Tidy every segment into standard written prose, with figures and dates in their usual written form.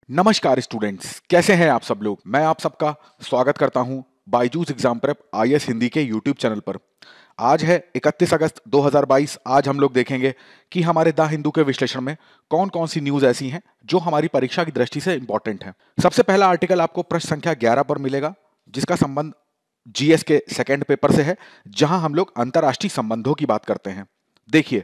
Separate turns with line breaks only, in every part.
नमस्कार स्टूडेंट्स, कैसे हैं आप सब लोग। मैं आप सबका स्वागत करता हूं Byju's exam prep IAS Hindi के यूट्यूब चैनल पर। आज है 31 अगस्त 2022। आज हम लोग देखेंगे कि हमारे द हिंदू के विश्लेषण में कौन कौन सी न्यूज ऐसी हैं जो हमारी परीक्षा की दृष्टि से इंपॉर्टेंट है। सबसे पहला आर्टिकल आपको प्रश्न संख्या 11 पर मिलेगा, जिसका संबंध जीएस के सेकेंड पेपर से है, जहां हम लोग अंतर्राष्ट्रीय संबंधों की बात करते हैं। देखिए,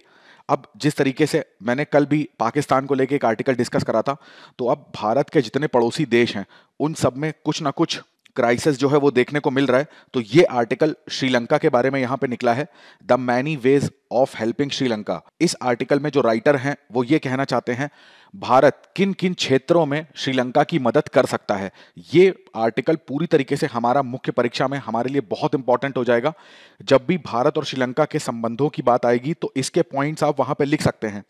अब जिस तरीके से मैंने कल भी पाकिस्तान को लेकर एक आर्टिकल डिस्कस करा था, तो अब भारत के जितने पड़ोसी देश हैं उन सब में कुछ ना कुछ क्राइसिस जो है वो देखने को मिल रहा है। तो ये आर्टिकल श्रीलंका के बारे में यहाँ पे निकला है, the many ways of helping Sri Lanka. इस आर्टिकल में जो राइटर हैं वो ये कहना चाहते हैं भारत किन किन क्षेत्रों में श्रीलंका की मदद कर सकता है। ये आर्टिकल पूरी तरीके से हमारा मुख्य परीक्षा में हमारे लिए बहुत इंपॉर्टेंट हो जाएगा। जब भी भारत और श्रीलंका के संबंधों की बात आएगी तो इसके पॉइंट्स आप वहां पे लिख सकते हैं।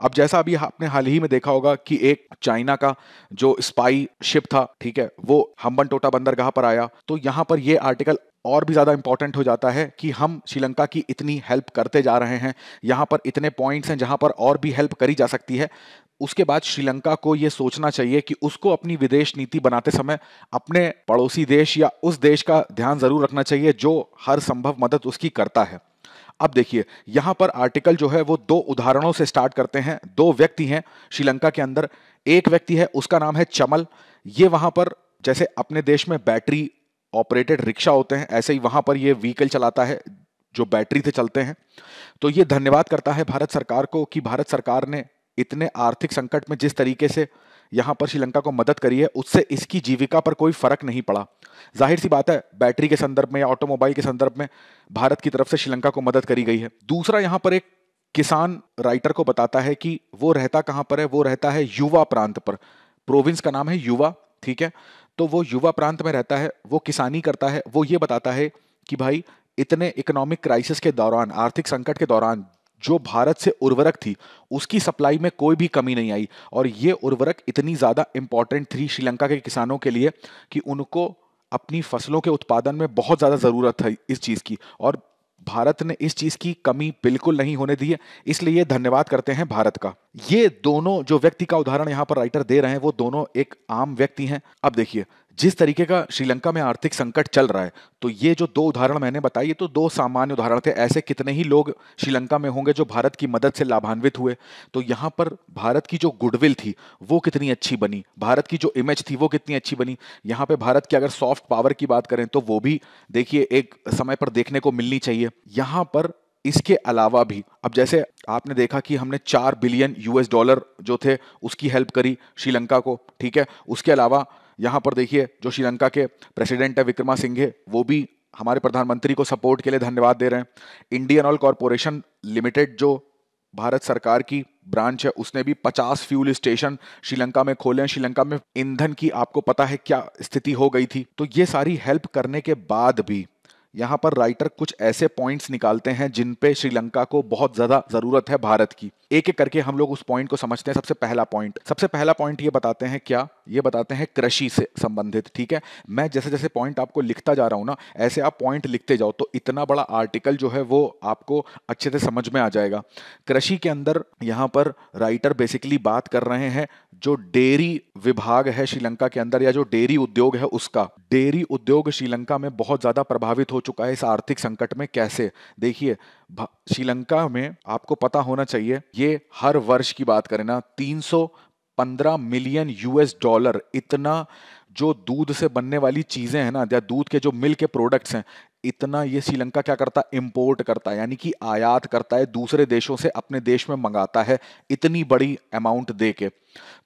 अब जैसा अभी आपने हाल ही में देखा होगा कि एक चाइना का जो स्पाई शिप था, ठीक है, वो हम्बनटोटा बंदरगाह पर आया, तो यहां पर ये आर्टिकल और भी ज्यादा इंपॉर्टेंट हो जाता है कि हम श्रीलंका की इतनी हेल्प करते जा रहे हैं, यहां पर इतने पॉइंट्स हैं जहां पर और भी हेल्प करी जा सकती है। उसके बाद श्रीलंका को यह सोचना चाहिए कि उसको अपनी विदेश नीति बनाते समय अपने पड़ोसी देश या उस देश का ध्यान जरूर रखना चाहिए जो हर संभव मदद उसकी करता है। अब देखिए, यहां पर आर्टिकल जो है वो दो उदाहरणों से स्टार्ट करते हैं। दो व्यक्ति हैं श्रीलंका के अंदर। एक व्यक्ति है, उसका नाम है चमल। ये वहां पर जैसे अपने देश में बैटरी ऑपरेटेड रिक्शा होते हैं, ऐसे ही वहां पर ये व्हीकल चलाता है जो बैटरी से चलते हैं। तो ये धन्यवाद करता है भारत सरकार को कि भारत सरकार ने इतने आर्थिक संकट में जिस तरीके से यहां पर श्रीलंका को मदद करी है, उससे इसकी जीविका पर कोई फर्क नहीं पड़ा। जाहिर सी बात है, बैटरी के संदर्भ में या ऑटोमोबाइल के संदर्भ में भारत की तरफ से श्रीलंका को मदद करी गई है। दूसरा, यहां पर एक किसान राइटर को बताता है कि वो रहता कहां पर है। वो रहता है युवा प्रांत पर। प्रोविंस का नाम है युवा, ठीक है। तो वो युवा प्रांत में रहता है, वो किसानी करता है। वो ये बताता है कि भाई, इतने इकोनॉमिक क्राइसिस के दौरान, आर्थिक संकट के दौरान जो भारत से उर्वरक थी उसकी सप्लाई में कोई भी कमी नहीं आई। और ये उर्वरक इतनी ज्यादा इंपॉर्टेंट थी श्रीलंका के किसानों के लिए कि उनको अपनी फसलों के उत्पादन में बहुत ज्यादा जरूरत है इस चीज की, और भारत ने इस चीज की कमी बिल्कुल नहीं होने दी है। इसलिए ये धन्यवाद करते हैं भारत का। ये दोनों जो व्यक्ति का उदाहरण यहां पर राइटर दे रहे हैं वो दोनों एक आम व्यक्ति हैं। अब देखिए, जिस तरीके का श्रीलंका में आर्थिक संकट चल रहा है, तो ये जो दो उदाहरण मैंने बताए ये तो दो सामान्य उदाहरण थे। ऐसे कितने ही लोग श्रीलंका में होंगे जो भारत की मदद से लाभान्वित हुए। तो यहां पर भारत की जो गुडविल थी वो कितनी अच्छी बनी, भारत की जो इमेज थी वो कितनी अच्छी बनी। यहां पे भारत की अगर सॉफ्ट पावर की बात करें तो वो भी देखिए एक समय पर देखने को मिलनी चाहिए। यहां पर इसके अलावा भी, अब जैसे आपने देखा कि हमने 4 बिलियन यूएस डॉलर जो थे उसकी हेल्प करी श्रीलंका को, ठीक है। उसके अलावा यहां पर देखिए, जो श्रीलंका के प्रेसिडेंट है विक्रमासिंघे, वो भी हमारे प्रधानमंत्री को सपोर्ट के लिए धन्यवाद दे रहे हैं। इंडियन ऑयल कॉरपोरेशन लिमिटेड जो भारत सरकार की ब्रांच है, उसने भी 50 फ्यूल स्टेशन श्रीलंका में खोले हैं। श्रीलंका में ईंधन की आपको पता है क्या स्थिति हो गई थी। तो ये सारी हेल्प करने के बाद भी यहां पर राइटर कुछ ऐसे पॉइंट्स निकालते हैं जिन पे श्रीलंका को बहुत ज्यादा जरूरत है भारत की। एक एक करके हम लोग उस पॉइंट को समझते हैं। सबसे पहला पॉइंट ये बताते हैं क्या, ये बताते हैं कृषि से संबंधित, ठीक है। मैं जैसे जैसे पॉइंट आपको लिखता जा रहा हूं ना, ऐसे आप पॉइंट लिखते जाओ तो इतना बड़ा आर्टिकल जो है वो आपको अच्छे से समझ में आ जाएगा। कृषि के अंदर यहां पर राइटर बेसिकली बात कर रहे हैं जो डेयरी विभाग है श्रीलंका के अंदर, या जो डेयरी उद्योग है उसका। डेयरी उद्योग श्रीलंका में बहुत ज्यादा प्रभावित हो चुका है इस आर्थिक संकट में। कैसे, देखिए, श्रीलंका में आपको पता होना चाहिए, ये हर वर्ष की बात करें ना, 315 मिलियन यूएस डॉलर इतना जो दूध से बनने वाली चीजें हैं ना, या दूध के जो मिल्क के प्रोडक्ट्स हैं, इतना ये श्रीलंका क्या करता है, इंपोर्ट करता है, यानी कि आयात करता है, दूसरे देशों से अपने देश में मंगाता है इतनी बड़ी अमाउंट दे के।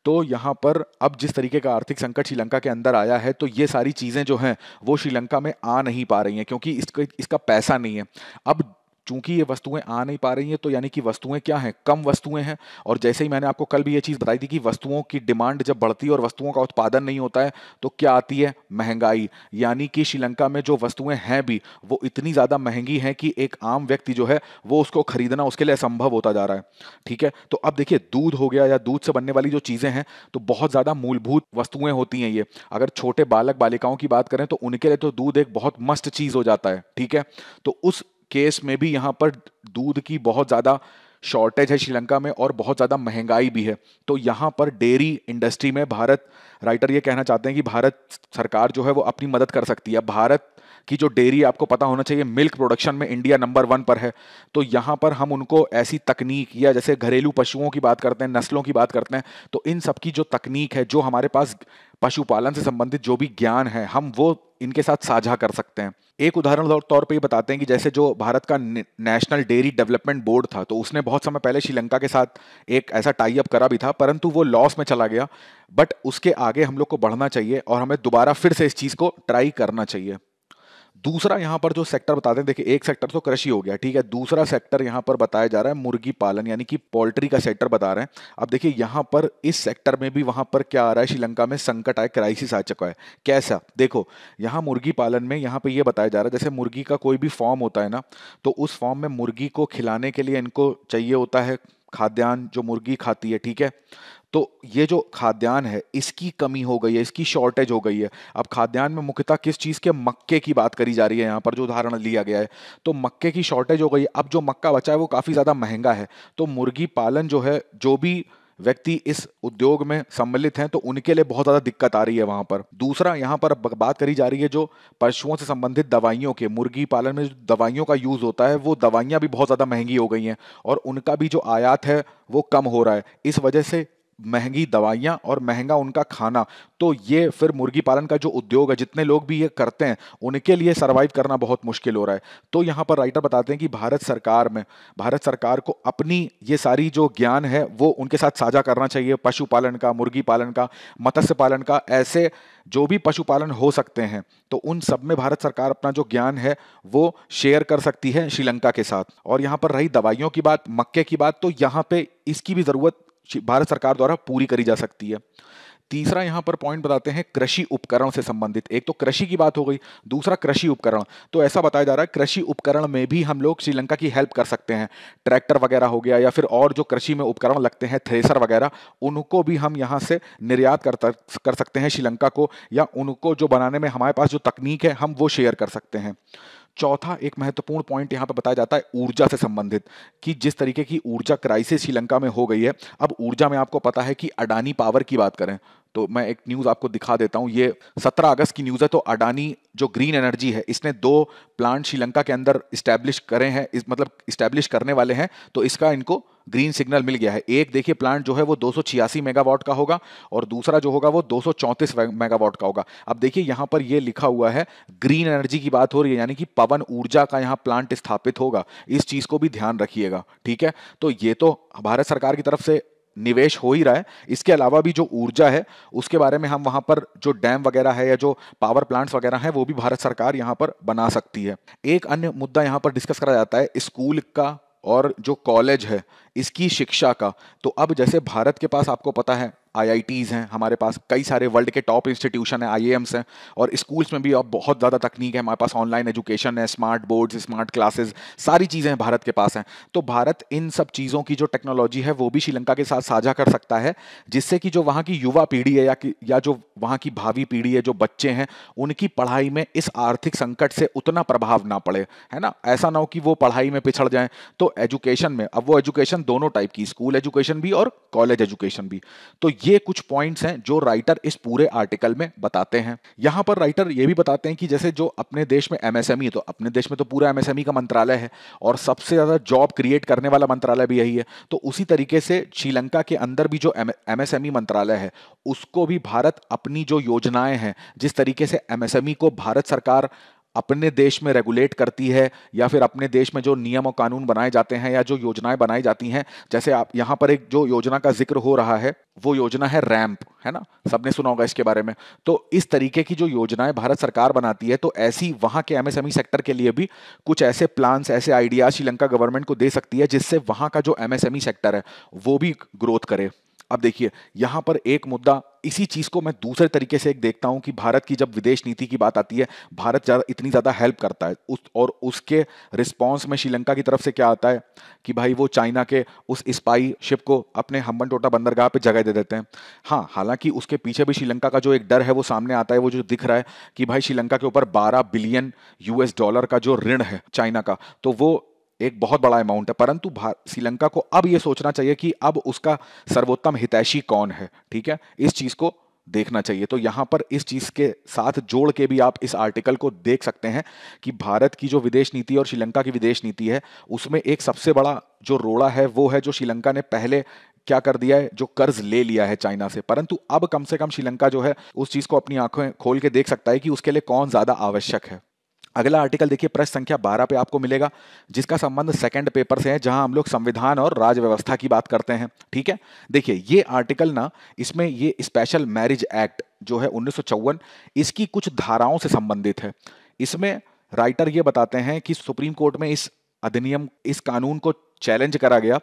तो यहाँ पर अब जिस तरीके का आर्थिक संकट श्रीलंका के अंदर आया है, तो ये सारी चीजें जो हैं वो श्रीलंका में आ नहीं पा रही हैं क्योंकि इसका पैसा नहीं है। अब चूंकि ये वस्तुएं आ नहीं पा रही हैं तो यानी कि वस्तुएं क्या हैं, कम वस्तुएं हैं। और जैसे ही मैंने आपको कल भी ये चीज बताई थी कि वस्तुओं की डिमांड जब बढ़ती है और वस्तुओं का उत्पादन नहीं होता है तो क्या आती है, महंगाई। यानी कि श्रीलंका में जो वस्तुएं हैं भी वो इतनी ज्यादा महंगी हैं कि एक आम व्यक्ति जो है वो उसको खरीदना उसके लिए असंभव होता जा रहा है, ठीक है। तो अब देखिए, दूध हो गया या दूध से बनने वाली जो चीजें हैं तो बहुत ज्यादा मूलभूत वस्तुएं होती हैं ये। अगर छोटे बालक बालिकाओं की बात करें तो उनके लिए तो दूध एक बहुत मस्त चीज हो जाता है, ठीक है। तो उस केस में भी यहां पर दूध की बहुत ज्यादा शॉर्टेज है श्रीलंका में और बहुत ज़्यादा महंगाई भी है। तो यहाँ पर डेयरी इंडस्ट्री में भारत, राइटर ये कहना चाहते हैं कि भारत सरकार जो है वो अपनी मदद कर सकती है। भारत की जो डेयरी, आपको पता होना चाहिए, मिल्क प्रोडक्शन में इंडिया नंबर 1 पर है। तो यहाँ पर हम उनको ऐसी तकनीक, या जैसे घरेलू पशुओं की बात करते हैं, नस्लों की बात करते हैं, तो इन सब की जो तकनीक है, जो हमारे पास पशुपालन से संबंधित जो भी ज्ञान है, हम वो इनके साथ साझा कर सकते हैं। एक उदाहरण तौर पे ये बताते हैं कि जैसे जो भारत का नेशनल डेयरी डेवलपमेंट बोर्ड था, तो उसने बहुत समय पहले श्रीलंका के साथ एक ऐसा टाई अप करा भी था, परंतु वो लॉस में चला गया। बट उसके आगे हम लोग को बढ़ना चाहिए और हमें दोबारा फिर से इस चीज़ को ट्राई करना चाहिए। दूसरा यहाँ पर जो सेक्टर बताते हैं, देखिए एक सेक्टर तो कृषि हो गया, ठीक है। दूसरा सेक्टर यहाँ पर बताया जा रहा है मुर्गी पालन, यानी कि पोल्ट्री का सेक्टर बता रहे हैं। अब देखिए यहाँ पर इस सेक्टर में भी वहाँ पर क्या आ रहा है, श्रीलंका में संकट आए, क्राइसिस आ चुका है। कैसा, देखो यहाँ मुर्गी पालन में यहाँ पे ये बताया जा रहा है, जैसे मुर्गी का कोई भी फॉर्म होता है ना, तो उस फॉर्म में मुर्गी को खिलाने के लिए इनको चाहिए होता है खाद्यान्न, जो मुर्गी खाती है, ठीक है। तो ये जो खाद्यान्न है, इसकी कमी हो गई है, इसकी शॉर्टेज हो गई है। अब खाद्यान्न में मुख्यतः किस चीज़ के, मक्के की बात करी जा रही है यहाँ पर, जो उदाहरण लिया गया है। तो मक्के की शॉर्टेज हो गई है। अब जो मक्का बचा है वो काफ़ी ज़्यादा महंगा है। तो मुर्गी पालन जो है, जो भी व्यक्ति इस उद्योग में सम्मिलित हैं, तो उनके लिए बहुत ज़्यादा दिक्कत आ रही है वहाँ पर। दूसरा यहाँ पर बात करी जा रही है जो पशुओं से संबंधित दवाइयों के, मुर्गी पालन में जो दवाइयों का यूज़ होता है, वो दवाइयाँ भी बहुत ज़्यादा महंगी हो गई हैं और उनका भी जो आयात है वो कम हो रहा है। इस वजह से महंगी दवाइयाँ और महंगा उनका खाना, तो ये फिर मुर्गी पालन का जो उद्योग है, जितने लोग भी ये करते हैं, उनके लिए सरवाइव करना बहुत मुश्किल हो रहा है। तो यहाँ पर राइटर बताते हैं कि भारत सरकार को अपनी ये सारी जो ज्ञान है वो उनके साथ साझा करना चाहिए, पशुपालन का, मुर्गी पालन का, मत्स्य पालन का, ऐसे जो भी पशुपालन हो सकते हैं, तो उन सब में भारत सरकार अपना जो ज्ञान है वो शेयर कर सकती है श्रीलंका के साथ। और यहाँ पर रही दवाइयों की बात, मक्के की बात, तो यहाँ पे इसकी भी ज़रूरत भारत सरकार द्वारा पूरी करी जा सकती है। तीसरा यहाँ पर पॉइंट बताते हैं कृषि उपकरण से संबंधित। एक तो कृषि की बात हो गई, दूसरा कृषि उपकरण। तो ऐसा बताया जा रहा है कृषि उपकरण में भी हम लोग श्रीलंका की हेल्प कर सकते हैं। ट्रैक्टर वगैरह हो गया, या फिर और जो कृषि में उपकरण लगते हैं, थ्रेसर वगैरह, उनको भी हम यहाँ से निर्यात कर सकते हैं श्रीलंका को, या उनको जो बनाने में हमारे पास जो तकनीक है, हम वो शेयर कर सकते हैं। चौथा एक महत्वपूर्ण पॉइंट यहाँ पे बताया जाता है ऊर्जा से संबंधित, कि जिस तरीके की ऊर्जा क्राइसिस श्रीलंका में हो गई है। अब ऊर्जा में आपको पता है कि अडानी पावर की बात करें, तो मैं एक न्यूज़ आपको दिखा देता हूँ। ये 17 अगस्त की न्यूज़ है। तो अडानी जो ग्रीन एनर्जी है, इसने 2 प्लांट श्रीलंका के अंदर इस्टेब्लिश करे हैं, इस मतलब इस्टेब्लिश करने वाले हैं। तो इसका इनको ग्रीन सिग्नल मिल गया है। एक देखिए प्लांट जो है वो 286 मेगावाट का होगा, और दूसरा जो होगा वो 234 मेगावाट का होगा। अब देखिए यहाँ पर ये लिखा हुआ है ग्रीन एनर्जी की बात हो रही है, यानी कि पवन ऊर्जा का यहाँ प्लांट स्थापित होगा। इस चीज़ को भी ध्यान रखिएगा, ठीक है। तो ये तो भारत सरकार की तरफ से निवेश हो ही रहा है। इसके अलावा भी जो ऊर्जा है उसके बारे में हम वहाँ पर जो डैम वगैरह है, या जो पावर प्लांट्स वगैरह हैं, वो भी भारत सरकार यहाँ पर बना सकती है। एक अन्य मुद्दा यहाँ पर डिस्कस करा जाता है स्कूल का और जो कॉलेज है, इसकी शिक्षा का। तो अब जैसे भारत के पास आपको पता है आईआईटीज़ हैं, हमारे पास कई सारे वर्ल्ड के टॉप इंस्टीट्यूशन हैं, आईआईएम्स हैं, और स्कूल्स में भी अब बहुत ज़्यादा तकनीक है। हमारे पास ऑनलाइन एजुकेशन है, स्मार्ट बोर्ड्स, स्मार्ट क्लासेस, सारी चीज़ें हैं भारत के पास हैं। तो भारत इन सब चीज़ों की जो टेक्नोलॉजी है वो भी श्रीलंका के साथ साझा कर सकता है, जिससे कि जो वहाँ की युवा पीढ़ी है, या जो वहाँ की भावी पीढ़ी है, जो बच्चे हैं, उनकी पढ़ाई में इस आर्थिक संकट से उतना प्रभाव ना पड़े, है ना। ऐसा ना हो कि वो पढ़ाई में पिछड़ जाएं। तो एजुकेशन में, अब वो एजुकेशन दोनों टाइप की, स्कूल एजुकेशन भी और कॉलेज एजुकेशन भी। तो ये कुछ पॉइंट्स हैं जो राइटर इस पूरे आर्टिकल में बताते हैं। यहां पर राइटर ये भी बताते हैं कि जैसे जो अपने देश में एमएसएमई, तो अपने देश में तो पूरा एमएसएमई का मंत्रालय है, और सबसे ज्यादा जॉब क्रिएट करने वाला मंत्रालय भी यही है। तो उसी तरीके से श्रीलंका के अंदर भी जो एमएसएमई मंत्रालय है, उसको भी भारत अपनी जो योजनाएं हैं, जिस तरीके से एमएसएमई को भारत सरकार अपने देश में रेगुलेट करती है, या फिर अपने देश में जो नियम और कानून बनाए जाते हैं, या जो योजनाएं बनाई जाती हैं, जैसे आप यहाँ पर एक जो योजना का जिक्र हो रहा है, वो योजना है रैंप, है ना, सबने सुना होगा इसके बारे में। तो इस तरीके की जो योजनाएं भारत सरकार बनाती है, तो ऐसी वहाँ के एमएसएमई सेक्टर के लिए भी कुछ ऐसे प्लान्स, ऐसे आइडियाज श्रीलंका गवर्नमेंट को दे सकती है, जिससे वहाँ का जो एमएसएमई सेक्टर है वो भी ग्रोथ करे। अब देखिए यहाँ पर एक मुद्दा, इसी चीज को मैं दूसरे तरीके से एक देखता हूं कि भारत की जब विदेश नीति की बात आती है, भारत इतनी ज्यादा हेल्प करता है और उसके रिस्पांस में श्रीलंका की तरफ से क्या आता है कि भाई वो चाइना के उस स्पाई शिप को अपने हम्बनटोटा बंदरगाह पे जगह दे देते हैं। हाँ, हालांकि उसके पीछे भी श्रीलंका का जो एक डर है वो सामने आता है, वो जो दिख रहा है कि भाई श्रीलंका के ऊपर 12 बिलियन US डॉलर का जो ऋण है चाइना का, तो वो एक बहुत बड़ा अमाउंट है, परंतु श्रीलंका को अब ये सोचना चाहिए कि अब उसका सर्वोत्तम हितैषी कौन है, ठीक है, इस चीज को देखना चाहिए। तो यहां पर इस चीज के साथ जोड़ के भी आप इस आर्टिकल को देख सकते हैं कि भारत की जो विदेश नीति और श्रीलंका की विदेश नीति है, उसमें एक सबसे बड़ा जो रोड़ा है वो है जो श्रीलंका ने पहले क्या कर दिया है, जो कर्ज ले लिया है चाइना से। परंतु अब कम से कम श्रीलंका जो है उस चीज को अपनी आंखें खोल के देख सकता है कि उसके लिए कौन ज्यादा आवश्यक है। अगला आर्टिकल देखिए, पृष्ठ संख्या 12 पे आपको मिलेगा, जिसका संबंध सेकंड पेपर से है, जहां हम लोग संविधान और राज व्यवस्था की बात करते हैं, ठीक है। देखिए ये आर्टिकल ना, इसमें ये स्पेशल मैरिज एक्ट जो है 1954, इसकी कुछ धाराओं से संबंधित है। इसमें राइटर ये बताते हैं कि सुप्रीम कोर्ट में इस अधिनियम, इस कानून को चैलेंज करा गया,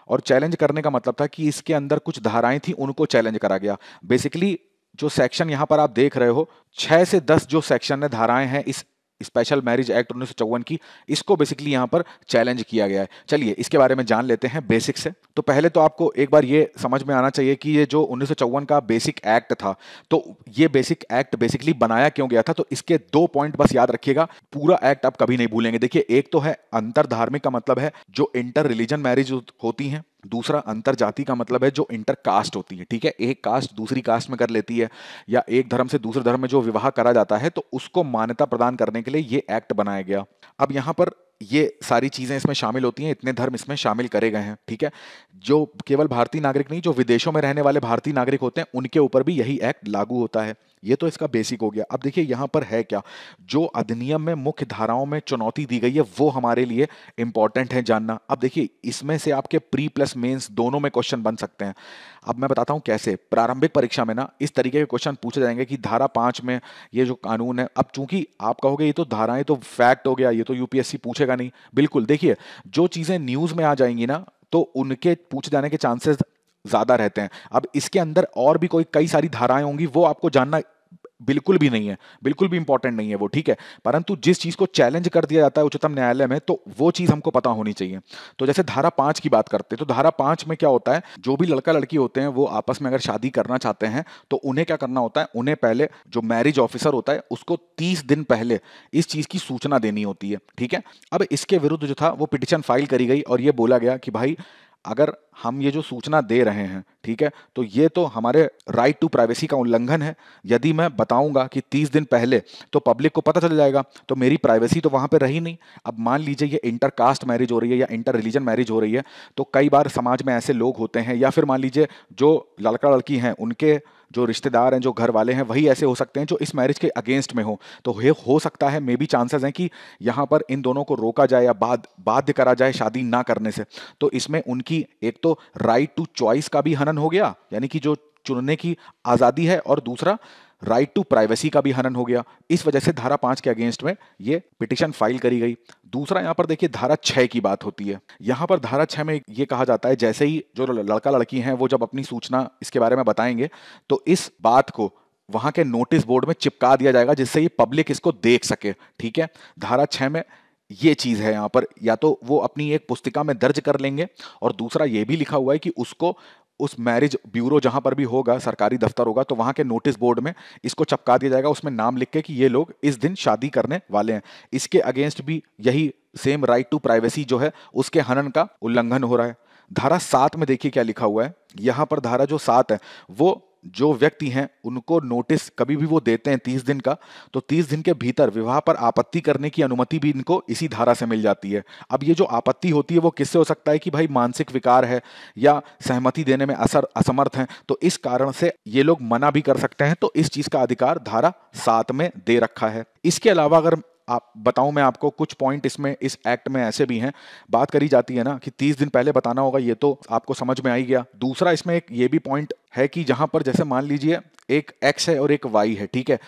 और चैलेंज करने का मतलब था कि इसके अंदर कुछ धाराएं थी, उनको चैलेंज करा गया। बेसिकली जो सेक्शन यहां पर आप देख रहे हो, 6 से 10 जो सेक्शन है, धाराएं हैं इस स्पेशल मैरिज एक्ट 1954 की, इसको बेसिकली यहां पर चैलेंज किया गया है। चलिए इसके बारे में जान लेते हैं बेसिक से। तो पहले तो आपको एक बार ये समझ में आना चाहिए कि ये जो 1954 का बेसिक एक्ट था, तो ये बेसिक एक्ट बेसिकली बनाया क्यों गया था। तो इसके 2 पॉइंट बस याद रखिएगा, पूरा एक्ट आप कभी नहीं भूलेंगे। देखिए एक तो है अंतर धार्मिक, का मतलब है जो इंटर रिलीजन मैरिज होती हैं। दूसरा अंतर जाति का मतलब है जो इंटर कास्ट होती है, ठीक है, एक कास्ट दूसरी कास्ट में कर लेती है, या एक धर्म से दूसरे धर्म में जो विवाह करा जाता है, तो उसको मान्यता प्रदान करने के लिए ये एक्ट बनाया गया। अब यहां पर ये सारी चीजें इसमें शामिल होती हैं, इतने धर्म इसमें शामिल करे गए हैं, ठीक है। जो केवल भारतीय नागरिक नहीं, जो विदेशों में रहने वाले भारतीय नागरिक होते हैं, उनके ऊपर भी यही एक्ट लागू होता है। ये तो इसका बेसिक हो गया। अब देखिए यहां पर है क्या, जो अधिनियम में मुख्य धाराओं में चुनौती दी गई है, वो हमारे लिए इंपॉर्टेंट है जानना। अब देखिए इसमें से आपके प्री प्लस मेंस दोनों में क्वेश्चन बन सकते हैं। अब मैं बताता हूं कैसे। प्रारंभिक परीक्षा में ना इस तरीके के क्वेश्चन पूछे जाएंगे कि धारा 5 में ये जो कानून है, अब चूंकि आप कहोगे ये तो धाराएं तो फैक्ट हो गया, ये तो यूपीएससी पूछेगा नहीं। बिल्कुल, देखिए जो चीजें न्यूज में आ जाएंगी ना, तो उनके पूछे जाने के चांसेस ज्यादा रहते हैं। अब इसके अंदर और भी कोई कई सारी धाराएं होंगी, वो आपको जानना बिल्कुल भी नहीं है, बिल्कुल भी इंपॉर्टेंट नहीं है वो, ठीक है। परंतु जिस चीज को चैलेंज कर दिया जाता है उच्चतम न्यायालय में, तो वो चीज हमको पता होनी चाहिए। तो जैसे धारा 5 की बात करते हैं, तो धारा 5 में क्या होता है, जो भी लड़का लड़की होते हैं वो आपस में अगर शादी करना चाहते हैं, तो उन्हें क्या करना होता है, उन्हें पहले जो मैरिज ऑफिसर होता है उसको 30 दिन पहले इस चीज की सूचना देनी होती है, ठीक है। अब इसके विरुद्ध जो था वो पिटीशन फाइल करी गई, और ये बोला गया कि भाई अगर हम ये जो सूचना दे रहे हैं, ठीक है, तो ये तो हमारे राइट टू प्राइवेसी का उल्लंघन है। यदि मैं बताऊंगा कि 30 दिन पहले, तो पब्लिक को पता चल जाएगा, तो मेरी प्राइवेसी तो वहां पे रही नहीं। अब मान लीजिए ये इंटर कास्ट मैरिज हो रही है या इंटर रिलीजन मैरिज हो रही है, तो कई बार समाज में ऐसे लोग होते हैं, या फिर मान लीजिए जो लड़का लड़की हैं उनके जो रिश्तेदार हैं, जो घर वाले हैं, वही ऐसे हो सकते हैं जो इस मैरिज के अगेंस्ट में हो। तो हो सकता है, मे बी चांसेस हैं कि यहाँ पर इन दोनों को रोका जाए या बाध्य करा जाए शादी ना करने से। तो इसमें उनकी एक तो राइट टू चॉइस का भी हनन हो गया, यानी कि जो चुनने की आजादी है, और दूसरा राइट टू प्राइवेसी का भी हनन हो गया। इस वजह से धारा 5 के अगेंस्ट में ये पिटीशन फाइल करी गई। दूसरा यहां पर देखिए धारा 6 की बात होती है। यहां पर धारा 6 में ये कहा जाता है, जैसे ही जो लड़का लड़की हैं वो जब अपनी सूचना इसके बारे में बताएंगे, तो इस बात को वहां के नोटिस बोर्ड में चिपका दिया जाएगा, जिससे ये पब्लिक इसको देख सके, ठीक है। धारा 6 में ये चीज है, यहां पर या तो वो अपनी एक पुस्तिका में दर्ज कर लेंगे, और दूसरा ये भी लिखा हुआ है कि उसको उस मैरिज ब्यूरो जहां पर भी होगा, सरकारी दफ्तर होगा, तो वहां के नोटिस बोर्ड में इसको चिपका दिया जाएगा, उसमें नाम लिख के कि ये लोग इस दिन शादी करने वाले हैं। इसके अगेंस्ट भी यही सेम राइट टू प्राइवेसी जो है उसके हनन का उल्लंघन हो रहा है। धारा 7 में देखिए क्या लिखा हुआ है। यहां पर धारा जो 7 है, वो जो व्यक्ति हैं उनको नोटिस कभी भी वो देते हैं 30 दिन का, तो 30 दिन के भीतर विवाह पर आपत्ति करने की अनुमति भी इनको इसी धारा से मिल जाती है। अब ये जो आपत्ति होती है वो किससे हो सकता है कि भाई मानसिक विकार है या सहमति देने में असमर्थ हैं, तो इस कारण से ये लोग मना भी कर सकते हैं। तो इस चीज का अधिकार धारा 7 में दे रखा है। इसके अलावा अगर आप बताऊं मैं आपको, कुछ पॉइंट इसमें इस एक्ट में ऐसे भी हैं। बात करी जाती है ना कि 30 दिन पहले बताना होगा, ये तो आपको समझ में आ ही गया। दूसरा इसमें एक ये भी पॉइंट है कि जहां पर जैसे मान लीजिए एक एक्स है और एक वाई है, ठीक है,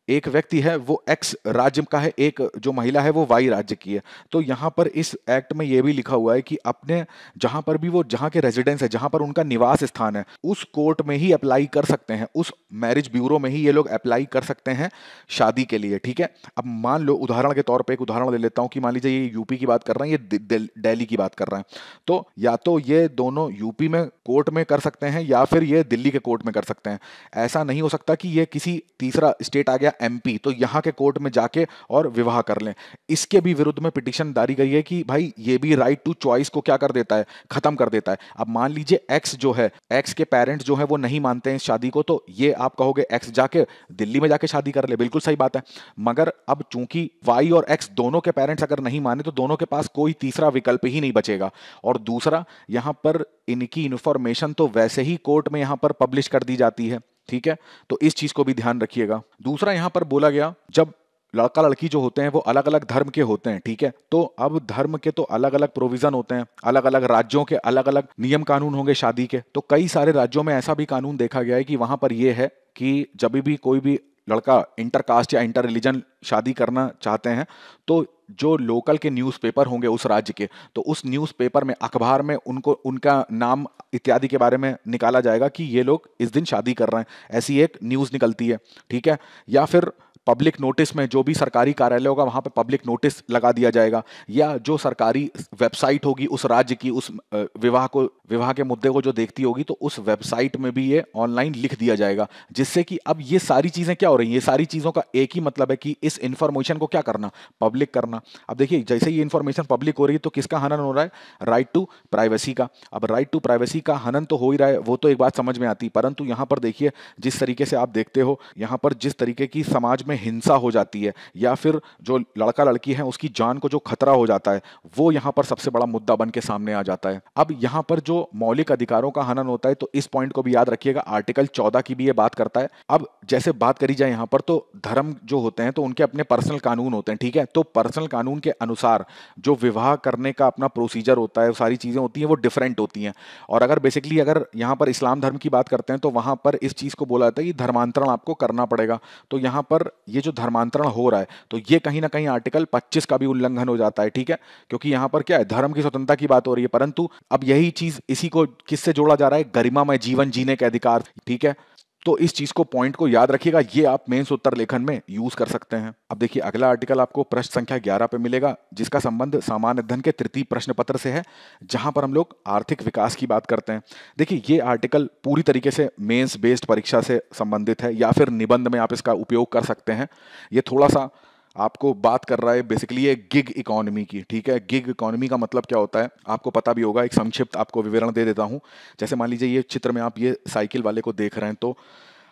एक व्यक्ति है वो एक्स राज्य का है, एक जो महिला है वो वाई राज्य की है, तो यहां पर इस एक्ट में ये भी लिखा हुआ है कि अपने जहां पर भी वो जहां के रेजिडेंस है, जहां पर उनका निवास स्थान है, उस कोर्ट में ही अप्लाई कर सकते हैं, उस मैरिज ब्यूरो में ही ये लोग अप्लाई कर सकते हैं शादी के लिए, ठीक है। अब मान लो उदाहरण के तौर पर एक उदाहरण ले लेता हूं कि मान लीजिए ये यूपी की बात कर रहे हैं, ये दिल्ली की बात कर रहे हैं, तो या तो ये दोनों यूपी में कोर्ट में कर सकते हैं या फिर ये दिल्ली के कोर्ट में कर सकते हैं। ऐसा नहीं हो सकता कि ये किसी तीसरा स्टेट आ गया एमपी, तो यहाँ के कोर्ट में जाके और विवाह कर लें। इसके भी विरुद्ध में पिटीशन दारी गई है कि भाई ये भी राइट टू चॉइस को क्या कर देता है, खत्म कर देता है। अब मान लीजिए एक्स जो है, एक्स के पेरेंट्स जो है वो नहीं मानते हैं इस शादी को, तो ये आप कहोगे एक्स जाके दिल्ली में जाके शादी कर ले, बिल्कुल सही बात है। मगर अब चूंकि वाई और एक्स दोनों के पेरेंट्स अगर नहीं माने तो दोनों के पास कोई तीसरा विकल्प ही नहीं बचेगा। और दूसरा, यहां पर इनकी इंफॉर्मेशन तो वैसे ही कोर्ट में यहां पर पब्लिश कर दी जाती है, ठीक है, तो इस चीज को भी ध्यान रखिएगा। दूसरा, यहां पर बोला गया जब लड़का लड़की जो होते हैं वो अलग अलग धर्म के होते हैं, ठीक है, तो अब धर्म के तो अलग अलग प्रोविजन होते हैं, अलग अलग राज्यों के अलग अलग नियम कानून होंगे शादी के। तो कई सारे राज्यों में ऐसा भी कानून देखा गया है कि वहां पर यह है कि जब भी कोई भी लड़का इंटरकास्ट या इंटर रिलीजन शादी करना चाहते हैं तो जो लोकल के न्यूज़पेपर होंगे उस राज्य के, तो उस न्यूज़पेपर में, अखबार में उनको उनका नाम इत्यादि के बारे में निकाला जाएगा कि ये लोग इस दिन शादी कर रहे हैं, ऐसी एक न्यूज़ निकलती है, ठीक है। या फिर पब्लिक नोटिस में, जो भी सरकारी कार्यालय होगा वहां पे पब्लिक नोटिस लगा दिया जाएगा, या जो सरकारी वेबसाइट होगी उस राज्य की, उस विवाह के मुद्दे को जो देखती होगी, तो उस वेबसाइट में भी ये ऑनलाइन लिख दिया जाएगा। जिससे कि अब ये सारी चीजें क्या हो रही हैं, ये सारी चीजों का एक ही मतलब है कि इस इंफॉर्मेशन को क्या करना, पब्लिक करना। अब देखिए, जैसे ये इंफॉर्मेशन पब्लिक हो रही है तो किसका हनन हो रहा है, राइट टू प्राइवेसी का। अब राइट टू प्राइवेसी का हनन तो हो ही रहा है, वो तो एक बात समझ में आती, परंतु यहां पर देखिए जिस तरीके से आप देखते हो, यहां पर जिस तरीके की समाज में हिंसा हो जाती है, या फिर जो लड़का लड़की है उसकी जान को जो खतरा हो जाता है, वो यहां पर सबसे बड़ा मुद्दा बन के सामने आ जाता है। अब यहां पर जो मौलिक अधिकारों का हनन होता है, तो इस पॉइंट को भी याद रखिएगा, आर्टिकल 14 की भी ये बात करता है। अब जैसे बात करी जाए यहां पर, तो धर्म जो होते हैं तो उनके अपने पर्सनल कानून होते हैं, ठीक है, तो पर्सनल कानून के अनुसार जो विवाह करने का अपना प्रोसीजर होता है, सारी चीजें होती हैं वो डिफरेंट होती हैं। और अगर बेसिकली अगर यहां पर इस्लाम धर्म की बात करते हैं तो वहां पर इस चीज को बोला जाता है कि धर्मांतरण आपको करना पड़ेगा। तो यहां पर ये जो धर्मांतरण हो रहा है, तो ये कहीं ना कहीं आर्टिकल 25 का भी उल्लंघन हो जाता है, ठीक है, क्योंकि यहां पर क्या है, धर्म की स्वतंत्रता की बात हो रही है, परंतु अब यही चीज इसी को किससे जोड़ा जा रहा है, गरिमामय जीवन जीने के अधिकार, ठीक है। तो इस चीज को, पॉइंट को याद रखिएगा, ये आप मेंस उत्तर लेखन में यूज कर सकते हैं। अब देखिए अगला आर्टिकल आपको पृष्ठ संख्या 11 पे मिलेगा, जिसका संबंध सामान्य अध्ययन के तृतीय प्रश्न पत्र से है, जहां पर हम लोग आर्थिक विकास की बात करते हैं। देखिए ये आर्टिकल पूरी तरीके से मेंस बेस्ड परीक्षा से संबंधित है, या फिर निबंध में आप इसका उपयोग कर सकते हैं। ये थोड़ा सा आपको बात कर रहा है बेसिकली ये गिग इकोनॉमी की, ठीक है। गिग इकोनॉमी का मतलब क्या होता है आपको पता भी होगा, एक संक्षिप्त आपको विवरण दे देता हूं। जैसे मान लीजिए ये चित्र में आप ये साइकिल वाले को देख रहे हैं, तो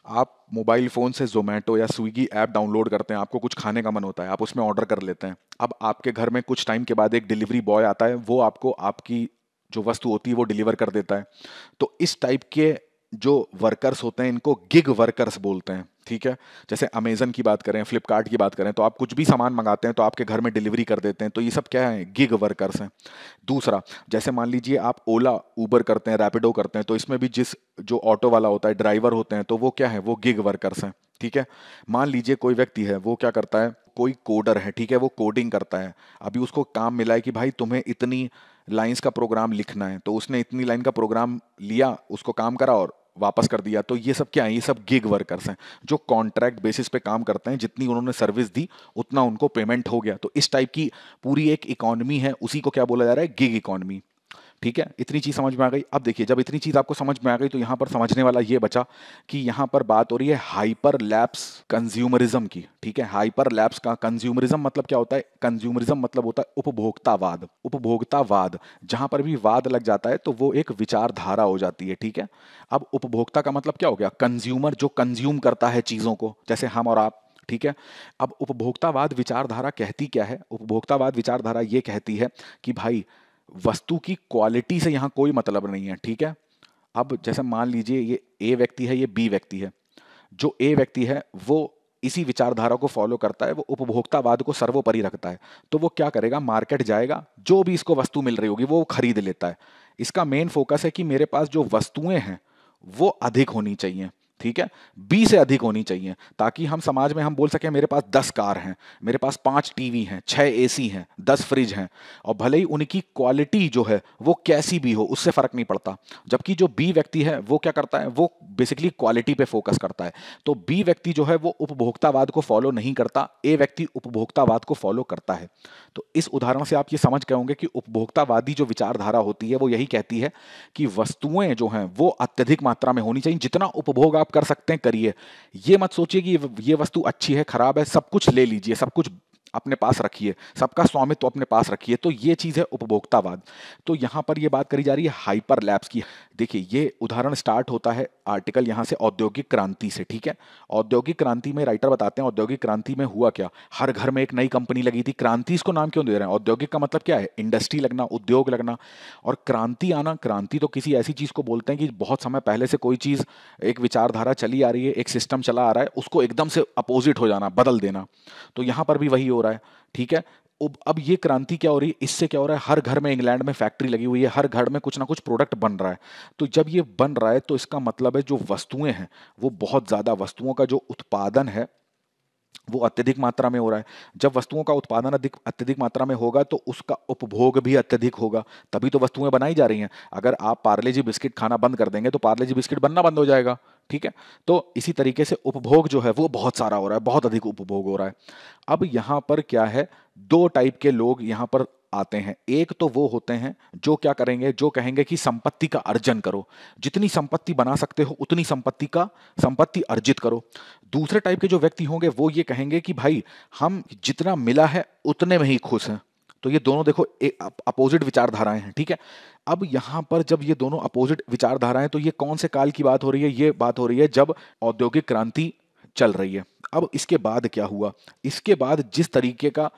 आप मोबाइल फ़ोन से ज़ोमैटो या स्विगी ऐप डाउनलोड करते हैं, आपको कुछ खाने का मन होता है, आप उसमें ऑर्डर कर लेते हैं। अब आपके घर में कुछ टाइम के बाद एक डिलीवरी बॉय आता है, वो आपको आपकी जो वस्तु होती है वो डिलीवर कर देता है। तो इस टाइप के जो वर्कर्स होते हैं इनको गिग वर्कर्स बोलते हैं, ठीक है। जैसे अमेजन की बात करें, फ्लिपकार्ट की बात करें, तो आप कुछ भी सामान मंगाते हैं तो आपके घर में डिलीवरी कर देते हैं, तो ये सब क्या है, गिग वर्कर्स हैं। दूसरा, जैसे मान लीजिए आप ओला उबर करते हैं, रैपिडो करते हैं, तो इसमें भी जो ऑटो वाला होता है, ड्राइवर होते हैं, तो वो क्या है, वो गिग वर्कर्स हैं, ठीक है। मान लीजिए कोई व्यक्ति है, वो क्या करता है, कोई कोडर है, ठीक है, वो कोडिंग करता है। अभी उसको काम मिला है कि भाई तुम्हें इतनी लाइंस का प्रोग्राम लिखना है, तो उसने इतनी लाइन का प्रोग्राम लिया, उसको काम करा और वापस कर दिया। तो ये सब क्या है, ये सब गिग वर्कर्स हैं जो कॉन्ट्रैक्ट बेसिस पे काम करते हैं, जितनी उन्होंने सर्विस दी उतना उनको पेमेंट हो गया। तो इस टाइप की पूरी एक इकोनॉमी है, उसी को क्या बोला जा रहा है, गिग इकोनॉमी, ठीक है। इतनी चीज समझ में आ गई। अब देखिए जब इतनी चीज आपको समझ में आ गई तो यहां पर समझने वाला ये बचा कि यहां पर बात हो रही है हाइपर लैप्स कंज्यूमरिज्म की, ठीक है। हाइपर लैप्स का कंज्यूमरिज्म मतलब क्या होता है, कंज्यूमरिज्म मतलब होता है उपभोक्तावाद। उपभोक्तावाद जहां पर भी वाद लग जाता है तो वो एक विचारधारा हो जाती है, ठीक है। अब उपभोक्ता का मतलब क्या हो गया, कंज्यूमर, जो कंज्यूम करता है चीजों को, जैसे हम और आप, ठीक है। अब उपभोक्तावाद विचारधारा कहती क्या है, उपभोक्तावाद विचारधारा ये कहती है कि भाई वस्तु की क्वालिटी से यहां कोई मतलब नहीं है, ठीक है। अब जैसे मान लीजिए ये ए व्यक्ति है, ये बी व्यक्ति है। जो ए व्यक्ति है वो इसी विचारधारा को फॉलो करता है, वो उपभोक्तावाद को सर्वोपरि रखता है। तो वो क्या करेगा, मार्केट जाएगा, जो भी इसको वस्तु मिल रही होगी वो खरीद लेता है। इसका मेन फोकस है कि मेरे पास जो वस्तुएं हैं वो अधिक होनी चाहिए, ठीक है, बी से अधिक होनी चाहिए, ताकि हम समाज में हम बोल सकें मेरे पास 10 कार हैं, मेरे पास 5 टीवी हैं, 6 एसी हैं, 10 फ्रिज हैं, और भले ही उनकी क्वालिटी जो है वो कैसी भी हो उससे फर्क नहीं पड़ता। जबकि जो बी व्यक्ति है वो क्या करता है, वो बेसिकली क्वालिटी पे फोकस करता है। तो बी व्यक्ति जो है वो उपभोक्तावाद को फॉलो नहीं करता, ए व्यक्ति उपभोक्तावाद को फॉलो करता है। तो इस उदाहरण से आप ये समझ गए होंगे कि उपभोक्तावादी जो विचारधारा होती है वो यही कहती है कि वस्तुएं जो हैं वो अत्यधिक मात्रा में होनी चाहिए, जितना उपभोग आप कर सकते हैं करिए। ये मत सोचिए कि ये वस्तु अच्छी है खराब है, सब कुछ ले लीजिए, सब कुछ अपने पास रखिए, सबका स्वामित्व अपने पास रखिए। तो ये चीज़ है उपभोक्तावाद। तो यहाँ पर ये बात करी जा रही है हाइपर लैब्स की। देखिए ये उदाहरण स्टार्ट होता है आर्टिकल यहाँ से औद्योगिक क्रांति से, ठीक है। औद्योगिक क्रांति में राइटर बताते हैं औद्योगिक क्रांति में हुआ क्या। हर घर में एक नई कंपनी लगी थी। क्रांति इसको नाम क्यों दे रहे हैं? औद्योगिक का मतलब क्या है? इंडस्ट्री लगना, उद्योग लगना। और क्रांति आना, क्रांति तो किसी ऐसी चीज़ को बोलते हैं कि बहुत समय पहले से कोई चीज़, एक विचारधारा चली आ रही है, एक सिस्टम चला आ रहा है, उसको एकदम से अपोजिट हो जाना, बदल देना। तो यहाँ पर भी वही हो रहा है, ठीक है। अब ये क्रांति क्या हो रही है, इससे क्या हो रहा है, हर घर में इंग्लैंड में फैक्ट्री लगी हुई है, हर घर में कुछ ना कुछ प्रोडक्ट बन रहा है। तो जब ये बन रहा है तो इसका मतलब है जो वस्तुएं हैं वो बहुत ज़्यादा, वस्तुओं का जो उत्पादन है वो अत्यधिक मात्रा में हो रहा है। जब वस्तुओं का उत्पादन अधिक अत्यधिक मात्रा में होगा तो उसका उपभोग भी अत्यधिक होगा, तभी तो वस्तुएं बनाई जा रही हैं। अगर आप पार्ले जी बिस्किट खाना बंद कर देंगे तो पार्ले जी बिस्किट बनना बंद हो जाएगा, ठीक है। तो इसी तरीके से उपभोग जो है वो बहुत सारा हो रहा है, बहुत अधिक उपभोग हो रहा है। अब यहाँ पर क्या है, दो टाइप के लोग यहाँ पर आते हैं। एक तो वो होते हैं जो क्या करेंगे, जो कहेंगे कि संपत्ति का अर्जन करो, जितनी संपत्ति बना सकते हो उतनी संपत्ति अर्जित करो। दूसरे टाइप के जो व्यक्ति होंगे वो ये कहेंगे कि भाई हम जितना मिला है उतने में ही खुश हैं। तो ये दोनों देखो एक अपोजिट विचारधाराएं हैं, ठीक है। अब यहाँ पर जब ये दोनों अपोजिट विचारधाराएं, तो ये कौन से काल की बात हो रही है? ये बात हो रही है जब औद्योगिक क्रांति चल रही है। अब इसके बाद क्या हुआ, इसके बाद जिस तरीके का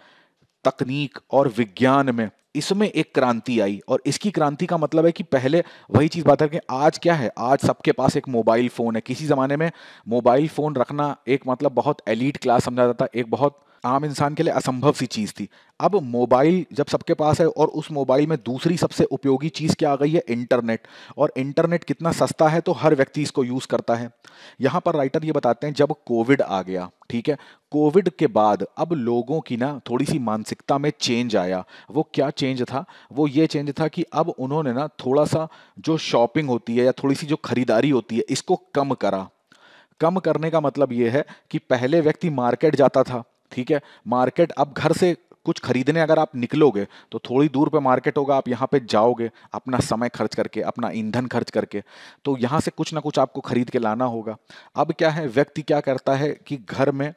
तकनीक और विज्ञान में इसमें एक क्रांति आई, और इसकी क्रांति का मतलब है कि पहले वही चीज बात है कि आज क्या है, आज सबके पास एक मोबाइल फोन है। किसी जमाने में मोबाइल फोन रखना एक मतलब बहुत एलीट क्लास समझा जाता, एक बहुत आम इंसान के लिए असंभव सी चीज थी। अब मोबाइल जब सबके पास है, और उस मोबाइल में दूसरी सबसे उपयोगी चीज क्या आ गई है, इंटरनेट। और इंटरनेट कितना सस्ता है तो हर व्यक्ति इसको यूज करता है। यहां पर राइटर ये बताते हैं जब कोविड आ गया, ठीक है, कोविड के बाद अब लोगों की ना थोड़ी सी मानसिकता में चेंज आया। वो क्या चेंज था? वो ये चेंज था कि अब उन्होंने ना थोड़ा सा जो शॉपिंग होती है या थोड़ी सी जो खरीदारी होती है इसको कम करा। कम करने का मतलब ये है कि पहले व्यक्ति मार्केट जाता था, ठीक है, मार्केट, अब घर से कुछ खरीदने अगर आप निकलोगे तो थोड़ी दूर पे मार्केट होगा, आप यहाँ पे जाओगे अपना समय खर्च करके, अपना ईंधन खर्च करके, तो यहाँ से कुछ ना कुछ आपको खरीद के लाना होगा। अब क्या है, व्यक्ति क्या करता है कि घर में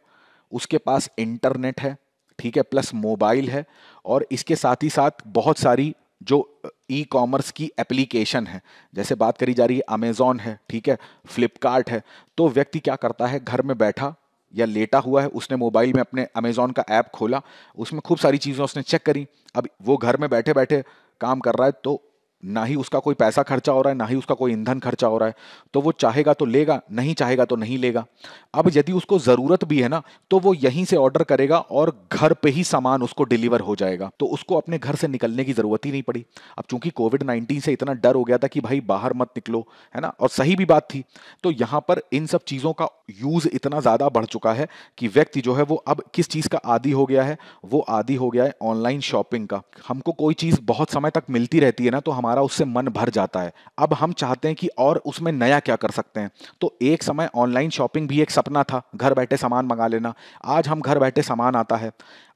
उसके पास इंटरनेट है, ठीक है, प्लस मोबाइल है, और इसके साथ ही साथ बहुत सारी जो ई कॉमर्स की एप्लीकेशन है, जैसे बात करी जा रही है अमेजॉन है, ठीक है, फ्लिपकार्ट है। तो व्यक्ति क्या करता है, घर में बैठा या लेटा हुआ है, उसने मोबाइल में अपने अमेजॉन का ऐप खोला, उसमें खूब सारी चीज़ें उसने चेक करी। अब वो घर में बैठे बैठे काम कर रहा है, तो ना ही उसका कोई पैसा खर्चा हो रहा है, ना ही उसका कोई ईंधन खर्चा हो रहा है। तो वो चाहेगा तो लेगा, नहीं चाहेगा तो नहीं लेगा। अब यदि उसको ज़रूरत भी है ना, तो वो यहीं से ऑर्डर करेगा और घर पे ही सामान उसको डिलीवर हो जाएगा। तो उसको अपने घर से निकलने की ज़रूरत ही नहीं पड़ी। अब चूंकि कोविड-19 से इतना डर हो गया था कि भाई बाहर मत निकलो, है ना, और सही भी बात थी। तो यहाँ पर इन सब चीज़ों का यूज़ इतना ज़्यादा बढ़ चुका है कि व्यक्ति जो है वो अब किस चीज़ का आदी हो गया है, वो आदी हो गया है ऑनलाइन शॉपिंग का। हमको कोई चीज़ बहुत समय तक मिलती रहती है ना, तो हमारा उससे मन भर जाता है। अब हम चाहते हैं कि और उसमें नया क्या कर सकते हैं। तो एक समय ऑनलाइन शॉपिंग भी एक सपना था, घर बैठे सामान मंगा लेना। आज हम घर बैठे सामान आता है।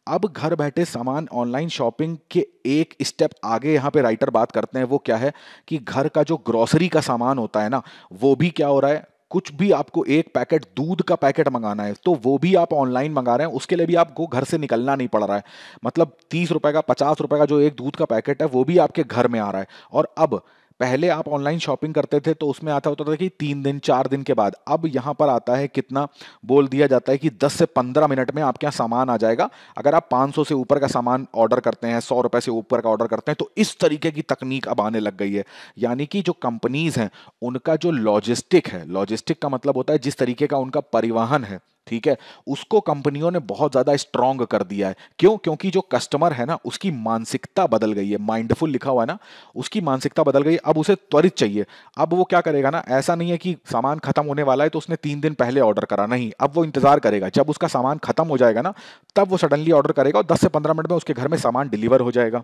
अब घर बैठे सामान ऑनलाइन शॉपिंग के एक स्टेप आगे यहाँ पे राइटर बात करते हैं, वो क्या है कि घर का जो ग्रोसरी का सामान होता है ना, वो भी क्या हो रहा है, कुछ भी आपको एक पैकेट दूध का पैकेट मंगाना है तो वो भी आप ऑनलाइन मंगा रहे हैं, उसके लिए भी आपको घर से निकलना नहीं पड़ रहा है। मतलब 30 रुपए का, 50 रुपए का जो एक दूध का पैकेट है वो भी आपके घर में आ रहा है। और अब पहले आप ऑनलाइन शॉपिंग करते थे तो उसमें आता होता था कि 3 दिन 4 दिन के बाद, अब यहाँ पर आता है कितना, बोल दिया जाता है कि 10 से 15 मिनट में आपके यहाँ सामान आ जाएगा। अगर आप 500 से ऊपर का सामान ऑर्डर करते हैं, 100 रुपए से ऊपर का ऑर्डर करते हैं, तो इस तरीके की तकनीक अब आने लग गई है। यानी कि जो कंपनीज हैं उनका जो लॉजिस्टिक है, लॉजिस्टिक का मतलब होता है जिस तरीके का उनका परिवहन है, ठीक है, उसको कंपनियों ने बहुत ज्यादा स्ट्रांग कर दिया है। क्यों? क्योंकि जो कस्टमर है ना उसकी मानसिकता बदल गई है। माइंडफुल लिखा हुआ है ना, उसकी मानसिकता बदल गई। अब उसे त्वरित चाहिए। अब वो क्या करेगा ना, ऐसा नहीं है कि सामान खत्म होने वाला है तो उसने 3 दिन पहले ऑर्डर करा, नहीं, अब वो इंतजार करेगा जब उसका सामान खत्म हो जाएगा ना, तब वो सडनली ऑर्डर करेगा और 10 से 15 मिनट में उसके घर में सामान डिलीवर हो जाएगा।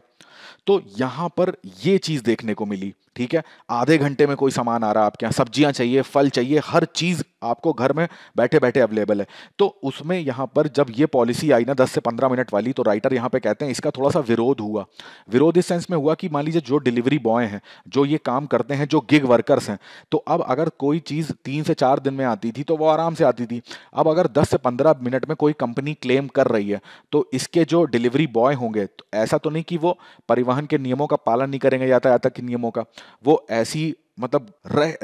तो यहां पर ये चीज देखने को मिली, ठीक है, आधे घंटे में कोई सामान आ रहा है आपके यहाँ, सब्जियां चाहिए, फल चाहिए, हर चीज आपको घर में बैठे बैठे अवेलेबल है। तो उसमें यहाँ पर जब ये पॉलिसी आई ना 10 से 15 मिनट वाली, तो राइटर यहाँ पे कहते हैं इसका थोड़ा सा विरोध हुआ। विरोध इस सेंस में हुआ कि मान लीजिए जो डिलीवरी बॉय हैं, जो ये काम करते हैं, जो गिग वर्कर्स हैं, तो अब अगर कोई चीज़ 3 से 4 दिन में आती थी तो वो आराम से आती थी। अब अगर 10 से 15 मिनट में कोई कंपनी क्लेम कर रही है, तो इसके जो डिलीवरी बॉय होंगे, तो ऐसा तो नहीं कि वो परिवहन के नियमों का पालन नहीं करेंगे, यातायात के नियमों का, वो ऐसी मतलब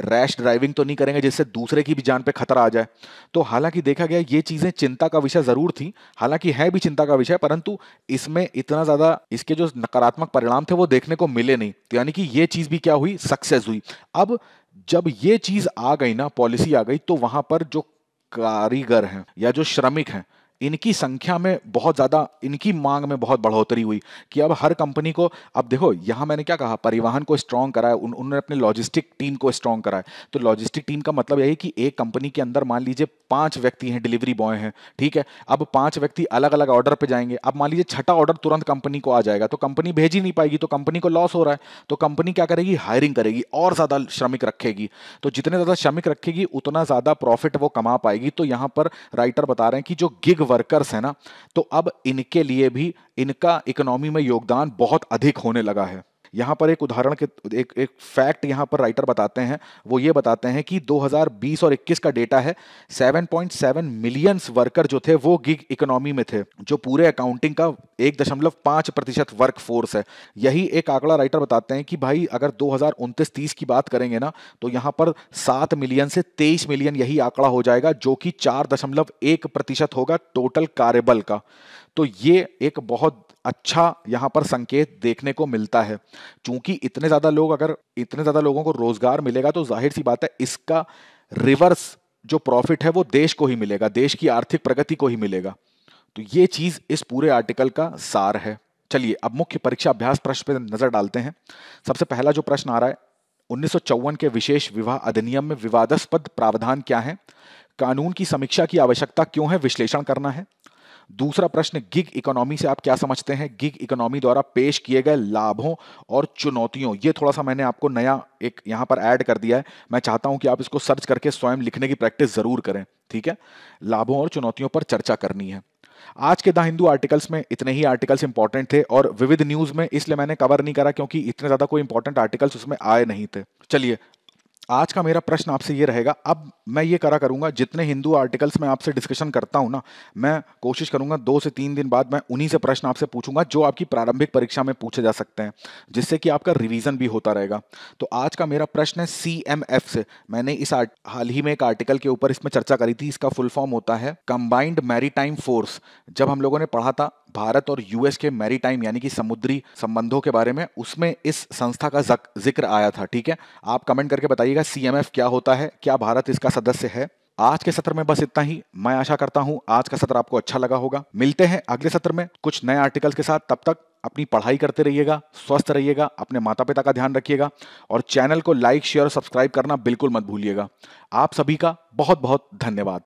रैश ड्राइविंग तो नहीं करेंगे जिससे दूसरे की भी जान पे खतरा आ जाए। तो हालांकि देखा गया ये चीजें चिंता का विषय जरूर थी, हालांकि है भी चिंता का विषय, परंतु इसमें इतना ज्यादा इसके जो नकारात्मक परिणाम थे वो देखने को मिले नहीं। तो यानी कि ये चीज भी क्या हुई, सक्सेस हुई। अब जब ये चीज आ गई ना, पॉलिसी आ गई, तो वहां पर जो कारीगर हैं या जो श्रमिक हैं, इनकी संख्या में बहुत ज्यादा, इनकी मांग में बहुत बढ़ोतरी हुई कि अब हर कंपनी को, अब देखो यहां मैंने क्या कहा, परिवहन को स्ट्रांग करा है, उन्होंने अपने लॉजिस्टिक टीम को स्ट्रांग करा है। तो लॉजिस्टिक टीम का मतलब यही कि एक कंपनी के अंदर मान लीजिए 5 व्यक्ति हैं, डिलीवरी बॉय हैं, ठीक है। अब 5 व्यक्ति अलग अलग ऑर्डर पे जाएंगे। अब मान लीजिए छठा ऑर्डर तुरंत कंपनी को आ जाएगा, तो कंपनी भेज ही नहीं पाएगी, तो कंपनी को लॉस हो रहा है। तो कंपनी क्या करेगी, हायरिंग करेगी और ज्यादा श्रमिक रखेगी। तो जितने ज्यादा श्रमिक रखेगी उतना ज्यादा प्रॉफिट वो कमा पाएगी। तो यहां पर राइटर बता रहे हैं कि जो गिग वर्कर्स है ना, तो अब इनके लिए भी इनका इकोनॉमी में योगदान बहुत अधिक होने लगा है। यहां पर एक उदाहरण के एक फैक्ट यहां पर राइटर बताते हैं, वो ये बताते हैं कि 2020 और 21 का डेटा है, 7.7 मिलियन वर्कर जो थे वो गिग इकोनॉमी में थे, जो पूरे अकाउंटिंग का 1.5% वर्क फोर्स है। यही एक आंकड़ा राइटर बताते हैं कि भाई अगर 2029-30 की बात करेंगे ना, तो यहां पर 7 मिलियन से 23 मिलियन यही आंकड़ा हो जाएगा, जो कि 4.1% होगा टोटल कार्यबल का। तो ये एक बहुत अच्छा यहां पर संकेत देखने को मिलता है। चूंकि इतने ज्यादा लोग, अगर इतने ज्यादा लोगों को रोजगार मिलेगा, तो जाहिर सी बात है इसका रिवर्स जो प्रॉफिट है वो देश को ही मिलेगा, देश की आर्थिक प्रगति को ही मिलेगा। तो ये चीज इस पूरे आर्टिकल का सार है। चलिए अब मुख्य परीक्षा अभ्यास प्रश्न पे नजर डालते हैं। सबसे पहला जो प्रश्न आ रहा है, 1954 के विशेष विवाह अधिनियम में विवादास्पद प्रावधान क्या है? कानून की समीक्षा की आवश्यकता क्यों है? विश्लेषण करना है। दूसरा प्रश्न, गिग इकोनॉमी से आप क्या समझते हैं? गिग इकोनॉमी द्वारा पेश किए गए लाभों और चुनौतियों, ये थोड़ा सा मैंने आपको नया एक यहां पर ऐड कर दिया है। मैं चाहता हूं कि आप इसको सर्च करके स्वयं लिखने की प्रैक्टिस जरूर करें, ठीक है। लाभों और चुनौतियों पर चर्चा करनी है। आज के द हिंदू आर्टिकल्स में इतने ही आर्टिकल्स इंपॉर्टेंट थे, और विविध न्यूज में इसलिए मैंने कवर नहीं करा क्योंकि इतने ज्यादा कोई इंपॉर्टेंट आर्टिकल्स उसमें आए नहीं थे। चलिए आज का मेरा प्रश्न आपसे ये रहेगा, अब मैं ये करा करूंगा, जितने हिंदू आर्टिकल्स में आपसे डिस्कशन करता हूं ना, मैं कोशिश करूंगा 2 से 3 दिन बाद मैं उन्हीं से प्रश्न आपसे पूछूंगा जो आपकी प्रारंभिक परीक्षा में पूछे जा सकते हैं, जिससे कि आपका रिवीजन भी होता रहेगा। तो आज का मेरा प्रश्न है CMF से। मैंने हाल ही में एक आर्टिकल के ऊपर इसमें चर्चा करी थी। इसका फुल फॉर्म होता है कंबाइंड मैरीटाइम फोर्स। जब हम लोगों ने पढ़ा था भारत और US के मैरीटाइम यानी कि समुद्री संबंधों के बारे में, उसमें इस संस्था का जिक्र आया था, ठीक है। आप कमेंट करके बताइएगा CMF क्या होता है, क्या भारत इसका सदस्य है। आज के सत्र में बस इतना ही। मैं आशा करता हूं आज का सत्र आपको अच्छा लगा होगा। मिलते हैं अगले सत्र में कुछ नए आर्टिकल्स के साथ। तब तक अपनी पढ़ाई करते रहिएगा, स्वस्थ रहिएगा, अपने माता पिता का ध्यान रखिएगा, और चैनल को लाइक शेयर और सब्सक्राइब करना बिल्कुल मत भूलिएगा। आप सभी का बहुत बहुत धन्यवाद।